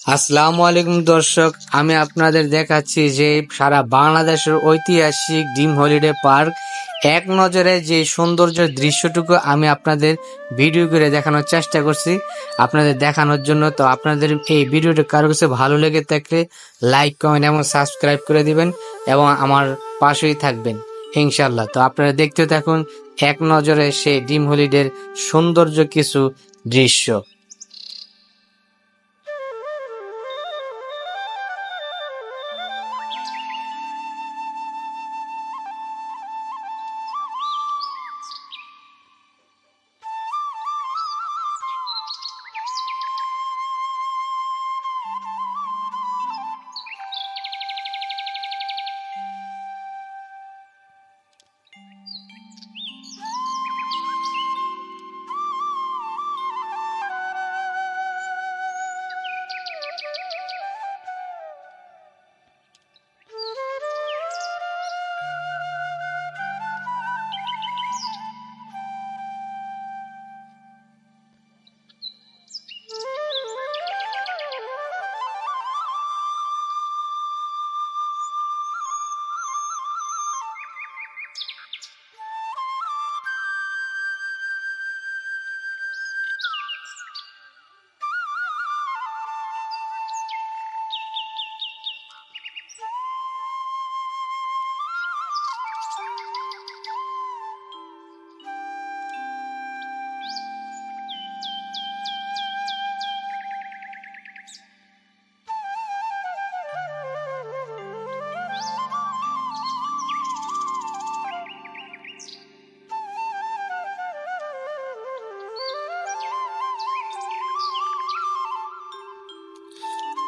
আসসালামু আলাইকুম দর্শক, আমি আপনাদের দেখাচ্ছি যে সারা বাংলাদেশের ঐতিহাসিক ড্রিম হলিডে পার্ক এক নজরে যে সৌন্দর্যের দৃশ্যটুকু আমি আপনাদের ভিডিও করে দেখানোর চেষ্টা করছি আপনাদের দেখানোর জন্য। তো আপনাদের এই ভিডিওটা কারো কাছে ভালো লেগে থাকলে লাইক, কমেন্ট এবং সাবস্ক্রাইব করে দিবেন এবং আমার পাশেই থাকবেন ইনশাল্লাহ। তো আপনারা দেখতে থাকুন এক নজরে সেই ড্রিম হলিডের সৌন্দর্য কিছু দৃশ্য।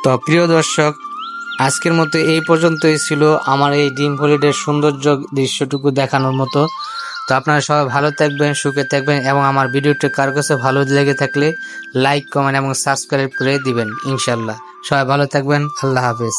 তো প্রিয় দর্শক, আজকের মতো এই পর্যন্তই ছিল আমার এই ড্রিম হলিডের সৌন্দর্য দৃশ্যটুকু দেখানোর মতো। তো আপনারা সবাই ভালো থাকবেন, সুখে থাকবেন এবং আমার ভিডিওটি কার কাছে ভালো লেগে থাকলে লাইক, কমেন্ট এবং সাবস্ক্রাইব করে দিবেন ইনশাল্লাহ। সবাই ভালো থাকবেন। আল্লাহ হাফেজ।